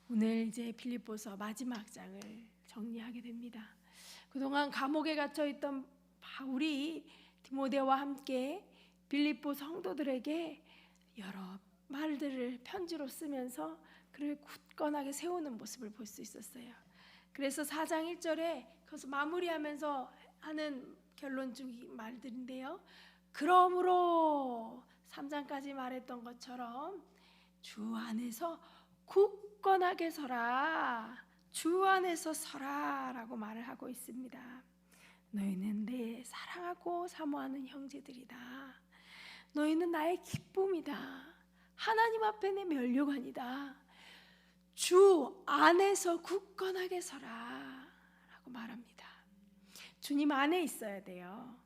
오늘 이제 빌립보서 마지막 장을 정리하게 됩니다. 그동안 감옥에 갇혀 있던 바울이 디모데와 함께 빌립보 성도들에게 여러 말들을 편지로 쓰면서 그를 굳건하게 세우는 모습을 볼 수 있었어요. 그래서 4장 1절에 그것을 마무리하면서 하는 결론적인 말들인데요. 그러므로 3장까지 말했던 것처럼 주 안에서 굳건하게 서라, 주 안에서 서라 라고 말을 하고 있습니다. 너희는 내 사랑하고 사모하는 형제들이다. 너희는 나의 기쁨이다. 하나님 앞에 내 면류관이다. 주 안에서 굳건하게 서라 라고 말합니다. 주님 안에 있어야 돼요.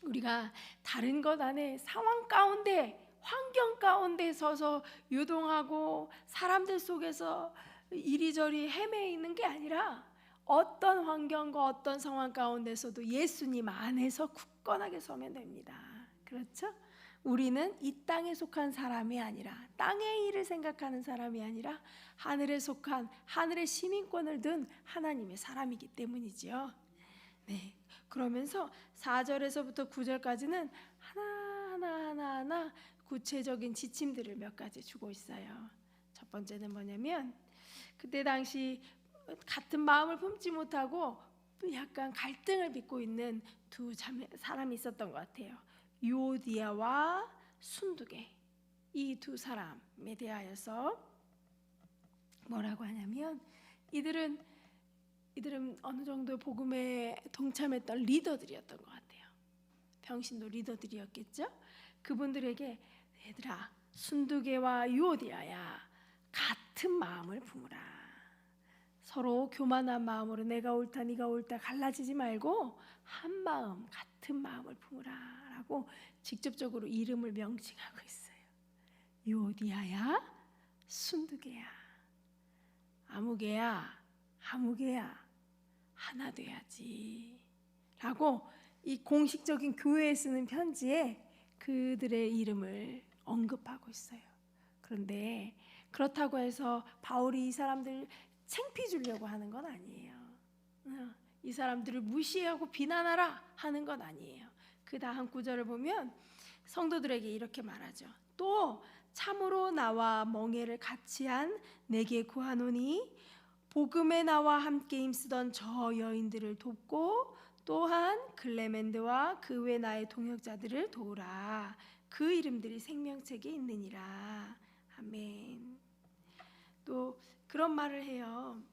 우리가 다른 것 안에 상황 가운데, 환경 가운데 서서 요동하고 사람들 속에서 이리저리 헤매 있는 게 아니라 어떤 환경과 어떤 상황 가운데서도 예수님 안에서 굳건하게 서면 됩니다. 그렇죠? 우리는 이 땅에 속한 사람이 아니라, 땅의 일을 생각하는 사람이 아니라 하늘에 속한, 하늘의 시민권을 든 하나님의 사람이기 때문이죠. 네, 그러면서 4절에서부터 9절까지는 하나하나 구체적인 지침들을 몇 가지 주고 있어요. 첫 번째는 뭐냐면, 그때 당시 같은 마음을 품지 못하고 약간 갈등을 빚고 있는 두 사람이 있었던 것 같아요. 유오디아와 순두계, 이 두 사람에 대하여서 뭐라고 하냐면, 이들은 어느 정도 복음에 동참했던 리더들이었던 것 같아요. 평신도 리더들이었겠죠. 그분들에게 얘들아, 순두계와 유오디아야, 같은 마음을 품으라. 서로 교만한 마음으로 내가 옳다 네가 옳다 갈라지지 말고 한 마음, 같은 마음을 품으라 라고 직접적으로 이름을 명칭하고 있어요. 유오디아야, 순두계야, 아무개야, 아무개야, 하나 돼야지 라고 이 공식적인 교회에 쓰는 편지에 그들의 이름을 언급하고 있어요. 그런데 그렇다고 해서 바울이 이 사람들 창피 주려고 하는 건 아니에요. 이 사람들을 무시하고 비난하라 하는 건 아니에요. 그 다음 구절을 보면 성도들에게 이렇게 말하죠. 또 참으로 나와 멍에를 같이 한 내게 구하노니 복음에 나와 함께 힘쓰던 저 여인들을 돕고 또한 클레멘드와 그 외 나의 동역자들을 도우라. 그 이름들이 생명책에 있느니라. 아멘. 또 그런 말을 해요.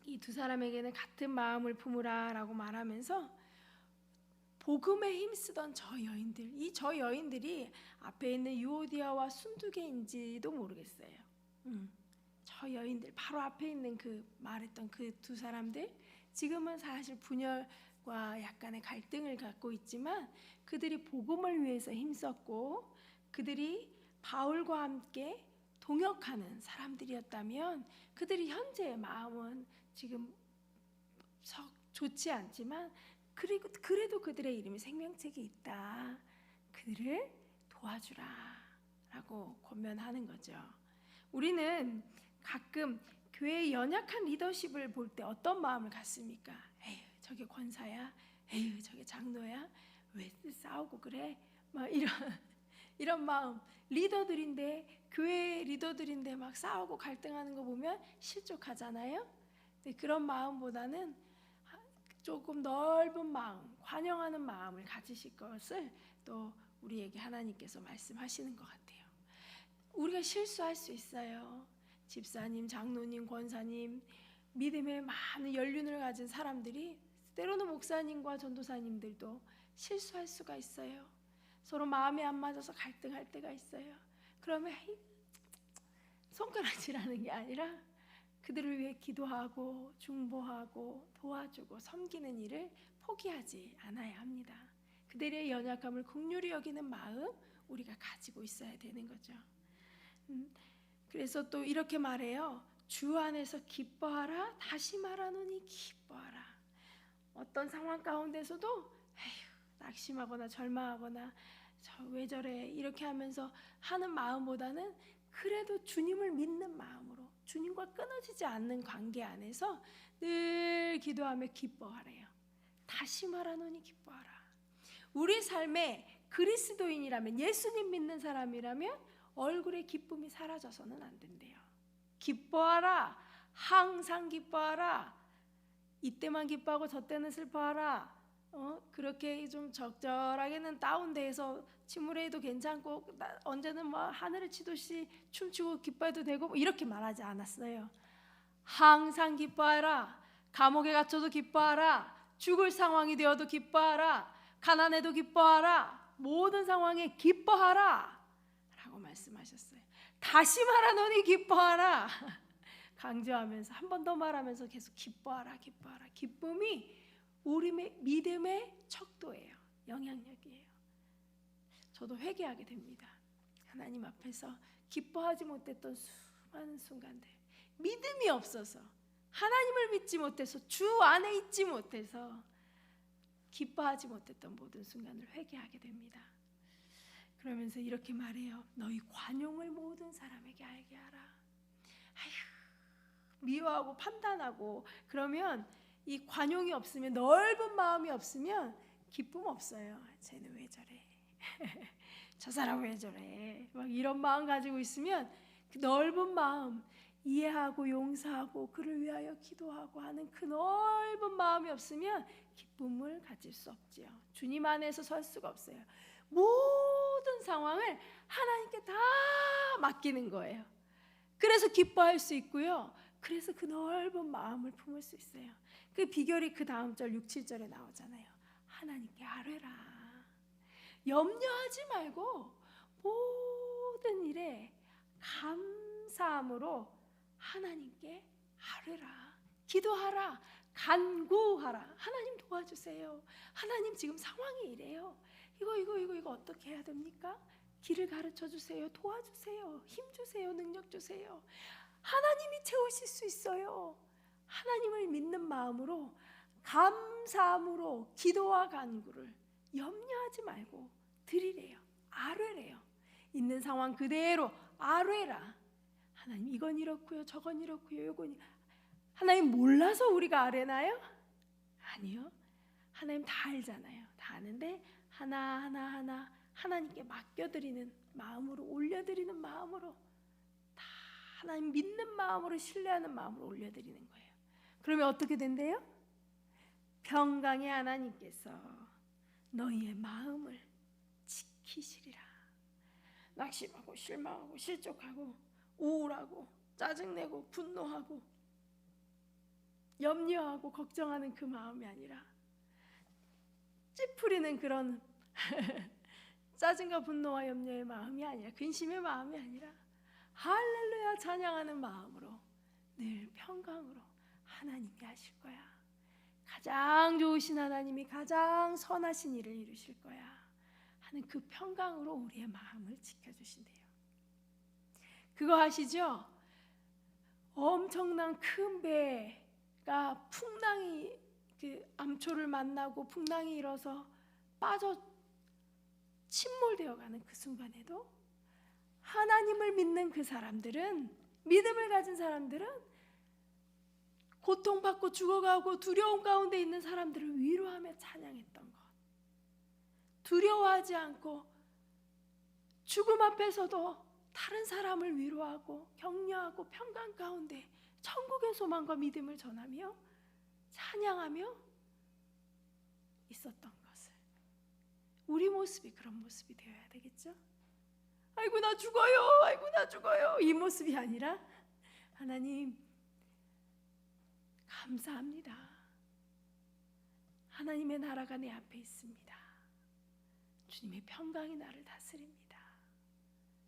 이 두 사람에게는 같은 마음을 품으라 라고 말하면서 복음에 힘쓰던 저 여인들, 이 저 여인들이 앞에 있는 유오디아와 순두계인지도 모르겠어요. 저 여인들, 바로 앞에 있는 그 말했던 그 두 사람들, 지금은 사실 분열과 약간의 갈등을 갖고 있지만 그들이 복음을 위해서 힘썼고 그들이 바울과 함께 동역하는 사람들이었다면 그들이 현재의 마음은 지금 썩 좋지 않지만 그래도 그들의 이름이 생명책에 있다. 그들을 도와주라 라고 권면하는 거죠. 우리는 가끔 교회의 연약한 리더십을 볼 때 어떤 마음을 갖습니까? 에휴, 저게 권사야? 에휴, 저게 장로야? 왜 싸우고 그래? 막 이런 마음. 리더들인데, 교회 리더들인데 막 싸우고 갈등하는 거 보면 실족하잖아요. 근데 그런 마음보다는 조금 넓은 마음, 관용하는 마음을 가지실 것을 또 우리에게 하나님께서 말씀하시는 것 같아요. 우리가 실수할 수 있어요. 집사님, 장로님, 권사님, 믿음의 많은 연륜을 가진 사람들이, 때로는 목사님과 전도사님들도 실수할 수가 있어요. 서로 마음이 안 맞아서 갈등할 때가 있어요. 그러면 손가락질하는 게 아니라 그들을 위해 기도하고 중보하고 도와주고 섬기는 일을 포기하지 않아야 합니다. 그들의 연약함을 긍휼히 여기는 마음 우리가 가지고 있어야 되는 거죠. 그래서 또 이렇게 말해요. 주 안에서 기뻐하라. 다시 말하노니 기뻐하라. 어떤 상황 가운데서도 에휴, 낙심하거나 절망하거나 왜 저래 이렇게 하면서 하는 마음보다는 그래도 주님을 믿는 마음으로 주님과 끊어지지 않는 관계 안에서 늘 기도하며 기뻐하래요. 다시 말하노니 기뻐하라. 우리 삶에 그리스도인이라면, 예수님 믿는 사람이라면 얼굴에 기쁨이 사라져서는 안 된대요. 기뻐하라. 항상 기뻐하라. 이때만 기뻐하고 저때는 슬퍼하라. 그렇게 좀 적절하게는 다운돼서 침울해도 괜찮고 언제는 뭐 하늘을 치듯이 춤추고 기뻐해도 되고 뭐 이렇게 말하지 않았어요. 항상 기뻐하라. 감옥에 갇혀도 기뻐하라. 죽을 상황이 되어도 기뻐하라. 가난해도 기뻐하라. 모든 상황에 기뻐하라 라고 말씀하셨어요. 다시 말하노니 기뻐하라. 강조하면서 한 번 더 말하면서 계속 기뻐하라, 기뻐하라. 기쁨이 우리 믿음의 척도예요. 영향력이에요. 저도 회개하게 됩니다. 하나님 앞에서 기뻐하지 못했던 수많은 순간들, 믿음이 없어서, 하나님을 믿지 못해서, 주 안에 있지 못해서 기뻐하지 못했던 모든 순간을 회개하게 됩니다. 그러면서 이렇게 말해요. 너희 관용을 모든 사람에게 알게 하라. 아휴, 미워하고 판단하고 그러면 이 관용이 없으면, 넓은 마음이 없으면 기쁨 없어요. 쟤는 왜 저래? 저 사람 왜 저래? 막 이런 마음 가지고 있으면 그 넓은 마음, 이해하고 용서하고 그를 위하여 기도하고 하는 그 넓은 마음이 없으면 기쁨을 가질 수 없지요. 주님 안에서 설 수가 없어요. 모든 상황을 하나님께 다 맡기는 거예요. 그래서 기뻐할 수 있고요. 그래서 그 넓은 마음을 품을 수 있어요. 그 비결이 그 다음 절 6, 7절에 나오잖아요. 하나님께 아뢰라. 염려하지 말고 모든 일에 감사함으로 하나님께 아뢰라. 기도하라. 간구하라. 하나님 도와주세요. 하나님 지금 상황이 이래요. 이거 어떻게 해야 됩니까? 길을 가르쳐 주세요. 도와주세요. 힘 주세요. 능력 주세요. 하나님이 채우실 수 있어요. 하나님을 믿는 마음으로, 감사함으로 기도와 간구를 염려하지 말고 드리래요. 아뢰래요. 있는 상황 그대로 아뢰라. 하나님 이건 이렇고요, 저건 이렇고요, 요건. 하나님 몰라서 우리가 아뢰나요? 아니요. 하나님 다 알잖아요. 다 아는데 하나하나 하나님께 맡겨드리는 마음으로, 올려드리는 마음으로, 다 하나님 믿는 마음으로, 신뢰하는 마음으로 올려드리는 거예요. 그러면 어떻게 된대요? 평강의 하나님께서 너희의 마음을 지키시리라. 낙심하고 실망하고 실족하고 우울하고 짜증내고 분노하고 염려하고 걱정하는 그 마음이 아니라, 찌푸리는 그런 짜증과 분노와 염려의 마음이 아니라, 근심의 마음이 아니라 할렐루야 찬양하는 마음으로 늘 평강으로 하나님이 하실 거야. 가장 좋으신 하나님이 가장 선하신 일을 이루실 거야 하는 그 평강으로 우리의 마음을 지켜주신대요. 그거 아시죠? 엄청난 큰 배가 풍랑이, 그 암초를 만나고 풍랑이 일어서 빠져 침몰되어가는 그 순간에도 하나님을 믿는 그 사람들은, 믿음을 가진 사람들은 고통받고 죽어가고 두려움 가운데 있는 사람들을 위로하며 찬양했던 것, 두려워하지 않고 죽음 앞에서도 다른 사람을 위로하고 격려하고 평강 가운데 천국의 소망과 믿음을 전하며 찬양하며 있었던 것을, 우리 모습이 그런 모습이 되어야 되겠죠? 아이고 나 죽어요, 아이고 나 죽어요, 이 모습이 아니라 하나님 감사합니다. 하나님의 나라가 내 앞에 있습니다. 주님의 평강이 나를 다스립니다.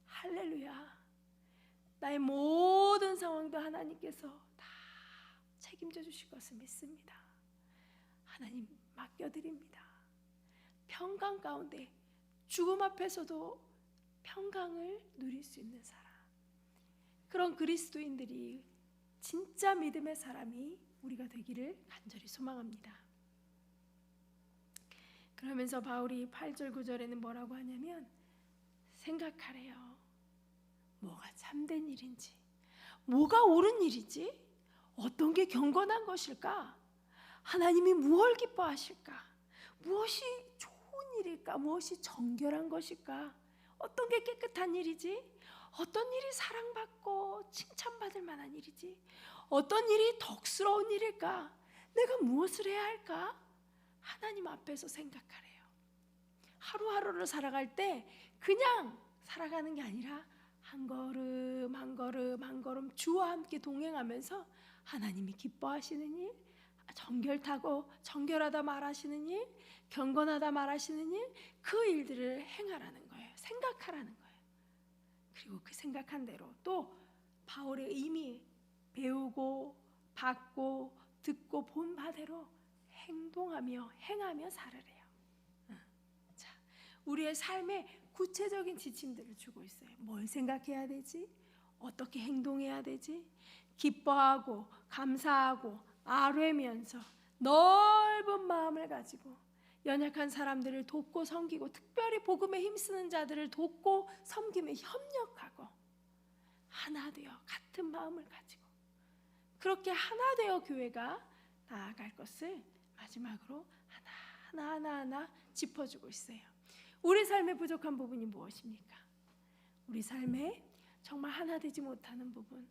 할렐루야. 나의 모든 상황도 하나님께서 다 책임져 주실 것을 믿습니다. 하나님 맡겨드립니다. 평강 가운데, 죽음 앞에서도 평강을 누릴 수 있는 사람, 그런 그리스도인들이, 진짜 믿음의 사람이 우리가 되기를 간절히 소망합니다. 그러면서 바울이 8절 9절에는 뭐라고 하냐면 생각하래요. 뭐가 참된 일인지, 뭐가 옳은 일이지, 어떤 게 경건한 것일까, 하나님이 무엇을 기뻐하실까, 무엇이 좋은 일일까, 무엇이 정결한 것일까, 어떤 게 깨끗한 일이지, 어떤 일이 사랑받고 칭찬받을 만한 일이지, 어떤 일이 덕스러운 일일까, 내가 무엇을 해야 할까, 하나님 앞에서 생각하래요. 하루하루를 살아갈 때 그냥 살아가는 게 아니라 한 걸음 한 걸음 한 걸음 주와 함께 동행하면서 하나님이 기뻐하시는 일, 정결하다 말하시는 일, 경건하다 말하시는 일, 그 일들을 행하라는 거예요. 생각하라는 거예요. 그리고 그 생각한 대로 또 바울이 이미 배우고 받고 듣고 본 바대로 행동하며 행하며 살으래요. 자, 우리의 삶에 구체적인 지침들을 주고 있어요. 뭘 생각해야 되지? 어떻게 행동해야 되지? 기뻐하고 감사하고 아뢰면서 넓은 마음을 가지고 연약한 사람들을 돕고 섬기고, 특별히 복음에 힘쓰는 자들을 돕고 섬기며 협력하고, 하나 되어 같은 마음을 가지고 그렇게 하나 되어 교회가 나아갈 것을 마지막으로 하나 짚어주고 있어요. 우리 삶에 부족한 부분이 무엇입니까? 우리 삶에 정말 하나 되지 못하는 부분,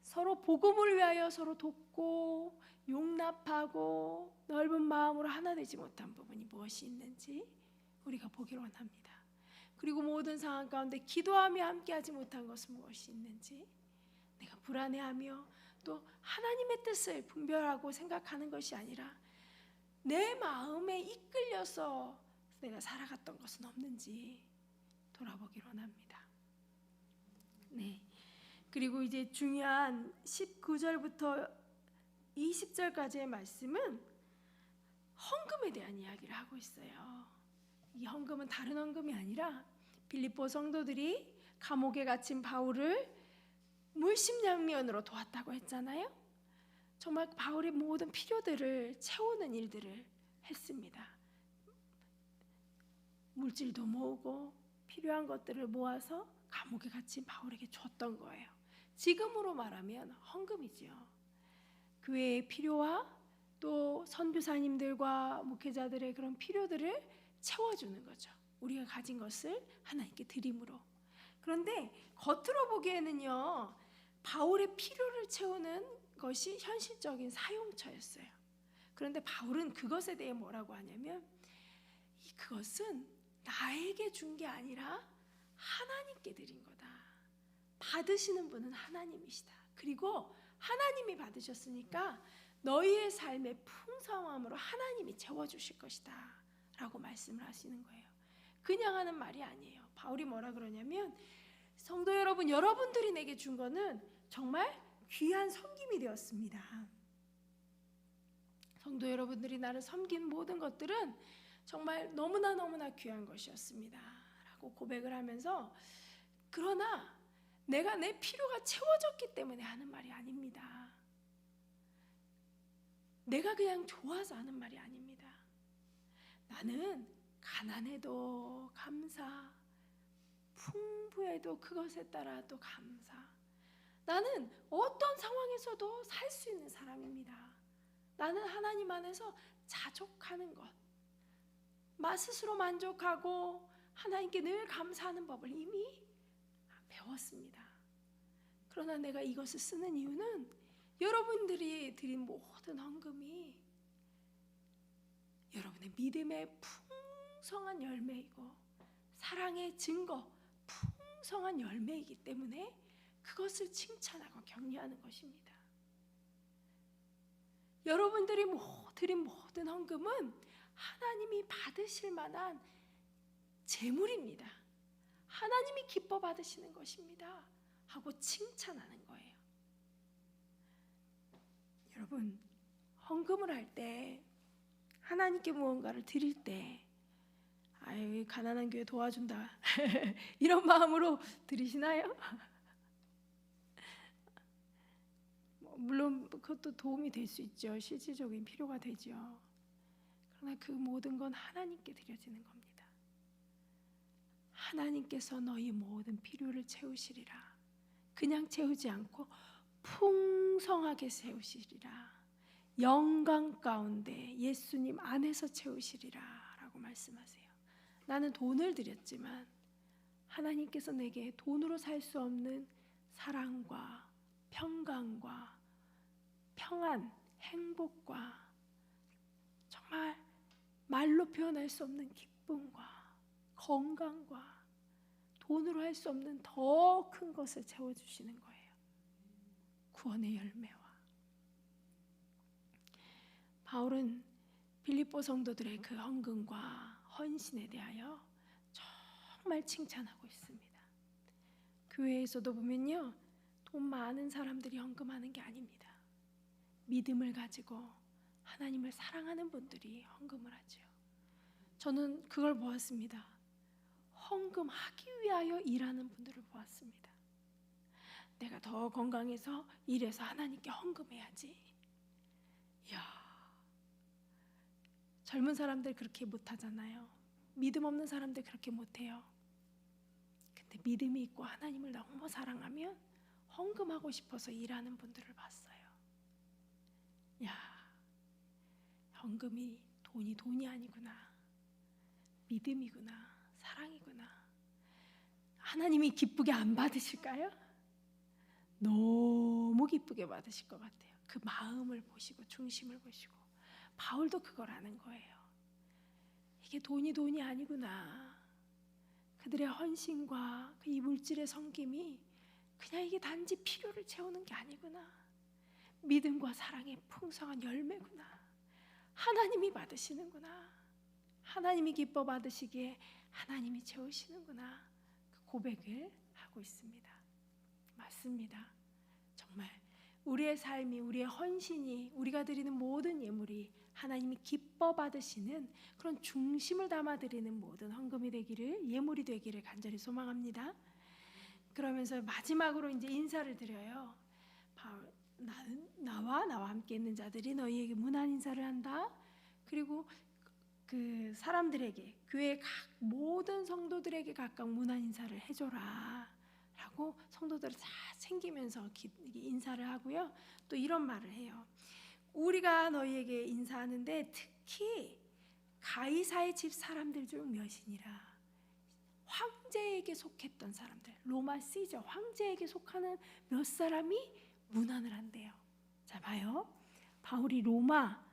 서로 복음을 위하여 서로 돕고 용납하고 넓은 마음으로 하나 되지 못한 부분이 무엇이 있는지 우리가 보기를 원합니다. 그리고 모든 상황 가운데 기도하며 함께하지 못한 것은 무엇이 있는지, 내가 불안해하며 또 하나님의 뜻을 분별하고 생각하는 것이 아니라 내 마음에 이끌려서 내가 살아갔던 것은 없는지 돌아보기를 원합니다. 네. 그리고 이제 중요한 19절부터 20절까지의 말씀은 헌금에 대한 이야기를 하고 있어요. 이 헌금은 다른 헌금이 아니라 빌립보 성도들이 감옥에 갇힌 바울을 물심양면으로 도왔다고 했잖아요. 정말 바울의 모든 필요들을 채우는 일들을 했습니다. 물질도 모으고 필요한 것들을 모아서 감옥에 갇힌 바울에게 줬던 거예요. 지금으로 말하면 헌금이지요. 교회의 필요와 또 선교사님들과 목회자들의 그런 필요들을 채워주는 거죠. 우리가 가진 것을 하나님께 드림으로. 그런데 겉으로 보기에는요, 바울의 필요를 채우는 것이 현실적인 사용처였어요. 그런데 바울은 그것에 대해 뭐라고 하냐면, 그것은 나에게 준 게 아니라 하나님께 드린 거다. 받으시는 분은 하나님이시다. 그리고 하나님이 받으셨으니까 너희의 삶의 풍성함으로 하나님이 채워주실 것이다 라고 말씀을 하시는 거예요. 그냥 하는 말이 아니에요. 바울이 뭐라 그러냐면, 성도 여러분, 여러분들이 내게 준 거는 정말 귀한 섬김이 되었습니다. 성도 여러분들이 나를 섬긴 모든 것들은 정말 너무나 귀한 것이었습니다 라고 고백을 하면서, 그러나 내가 내 필요가 채워졌기 때문에 하는 말이 아닙니다. 내가 그냥 좋아서 하는 말이 아닙니다. 나는 가난해도 감사, 풍부해도 그것에 따라 또 감사. 나는 어떤 상황에서도 살 수 있는 사람입니다. 나는 하나님 안에서 자족하는 것, 스스로 만족하고 하나님께 늘 감사하는 법을 이미 배웠습니다. 그러나 내가 이것을 쓰는 이유는 여러분들이 드린 모든 헌금이 여러분의 믿음의 풍성한 열매이고 사랑의 증거, 풍성한 열매이기 때문에 그것을 칭찬하고 격려하는 것입니다. 여러분들이 드린 모든 헌금은 하나님이 받으실 만한 재물입니다. 하나님이 기뻐 받으시는 것입니다 하고 칭찬하는 거예요. 여러분, 헌금을 할 때, 하나님께 무언가를 드릴 때, 아유, 가난한 교회 도와준다 이런 마음으로 드리시나요? 물론 그것도 도움이 될 수 있죠. 실질적인 필요가 되죠. 그러나 그 모든 건 하나님께 드려지는 겁니다. 하나님께서 너희 모든 필요를 채우시리라. 그냥 채우지 않고 풍성하게 채우시리라. 영광 가운데 예수님 안에서 채우시리라 라고 말씀하세요. 나는 돈을 드렸지만 하나님께서 내게 돈으로 살 수 없는 사랑과 평강과 평안, 행복과 정말 말로 표현할 수 없는 기쁨과 건강과 돈으로 할 수 없는 더 큰 것을 채워주시는 거예요. 구원의 열매와. 바울은 빌립보 성도들의 그 헌금과 헌신에 대하여 정말 칭찬하고 있습니다. 교회에서도 보면요, 돈 많은 사람들이 헌금하는 게 아닙니다. 믿음을 가지고 하나님을 사랑하는 분들이 헌금을 하죠. 저는 그걸 보았습니다. 헌금하기 위하여 일하는 분들을 보았습니다. 내가 더 건강해서 일해서 하나님께 헌금해야지. 이야, 젊은 사람들 그렇게 못하잖아요. 믿음 없는 사람들 그렇게 못해요. 근데 믿음이 있고 하나님을 너무 사랑하면 헌금하고 싶어서 일하는 분들을 봤어요. 야, 헌금이 돈이 아니구나. 믿음이구나. 사랑이구나. 하나님이 기쁘게 안 받으실까요? 너무 기쁘게 받으실 것 같아요. 그 마음을 보시고 중심을 보시고. 바울도 그걸 아는 거예요. 이게 돈이 아니구나. 그들의 헌신과 그 이 물질의 섬김이 그냥 이게 단지 필요를 채우는 게 아니구나. 믿음과 사랑의 풍성한 열매구나. 하나님이 받으시는구나. 하나님이 기뻐 받으시기에 하나님이 채우시는구나. 그 고백을 하고 있습니다. 맞습니다. 정말 우리의 삶이, 우리의 헌신이, 우리가 드리는 모든 예물이 하나님이 기뻐 받으시는 그런 중심을 담아 드리는 모든 헌금이 되기를, 예물이 되기를 간절히 소망합니다. 그러면서 마지막으로 이제 인사를 드려요. 나와 함께 있는 자들이 너희에게 문안 인사를 한다. 그리고 그 사람들에게, 교회 각 모든 성도들에게 각각 문안 인사를 해줘라 라고 성도들을 다 챙기면서 인사를 하고요. 또 이런 말을 해요. 우리가 너희에게 인사하는데 특히 가이사의 집 사람들 중 몇이니라. 황제에게 속했던 사람들, 로마 시저 황제에게 속하는 몇 사람이 문안을 한대요. 자, 봐요. 바울이 로마,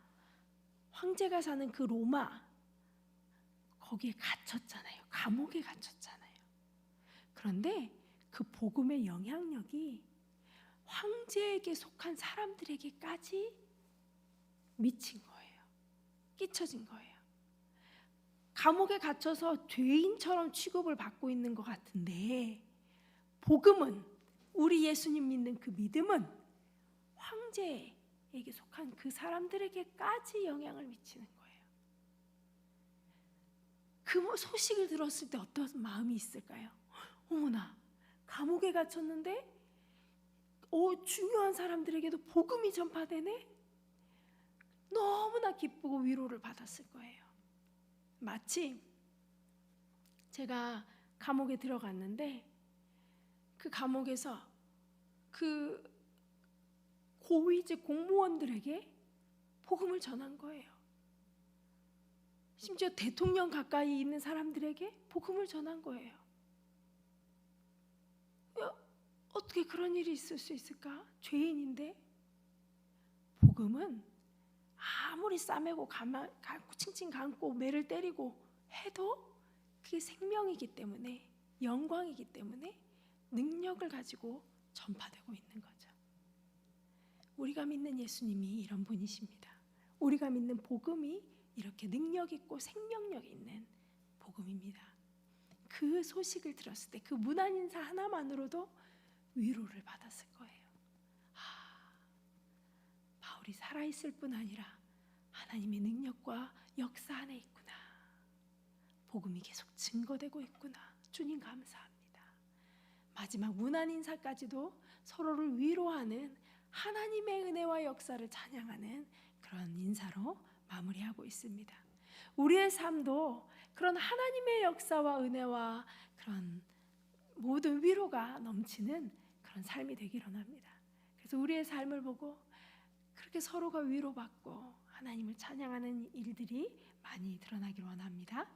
황제가 사는 그 로마, 거기에 갇혔잖아요. 감옥에 갇혔잖아요. 그런데 그 복음의 영향력이 황제에게 속한 사람들에게까지 미친 거예요. 끼쳐진 거예요. 감옥에 갇혀서 죄인처럼 취급을 받고 있는 것 같은데, 복음은, 우리 예수님 믿는 그 믿음은 황제에게 속한 그 사람들에게까지 영향을 미치는 거예요. 그 소식을 들었을 때 어떤 마음이 있을까요? 어머나, 감옥에 갇혔는데 중요한 사람들에게도 복음이 전파되네? 너무나 기쁘고 위로를 받았을 거예요. 마치 제가 감옥에 들어갔는데 그 감옥에서 그 고위직 공무원들에게 복음을 전한 거예요. 심지어 대통령 가까이 있는 사람들에게 복음을 전한 거예요. 어떻게 그런 일이 있을 수 있을까? 죄인인데. 복음은 아무리 싸매고 칭칭 감고 매를 때리고 해도 그게 생명이기 때문에, 영광이기 때문에 능력을 가지고 전파되고 있는 거죠. 우리가 믿는 예수님이 이런 분이십니다. 우리가 믿는 복음이 이렇게 능력 있고 생명력 있는 복음입니다. 그 소식을 들었을 때 그 문안 인사 하나만으로도 위로를 받았을 거예요. 바울이 살아있을 뿐 아니라 하나님의 능력과 역사 안에 있구나. 복음이 계속 증거되고 있구나. 주님 감사합니다. 마지막 문안 인사까지도 서로를 위로하는 하나님의 은혜와 역사를 찬양하는 그런 인사로 마무리하고 있습니다. 우리의 삶도 그런 하나님의 역사와 은혜와 그런 모든 위로가 넘치는 그런 삶이 되기를 원합니다. 그래서 우리의 삶을 보고 그렇게 서로가 위로받고 하나님을 찬양하는 일들이 많이 드러나기를 원합니다.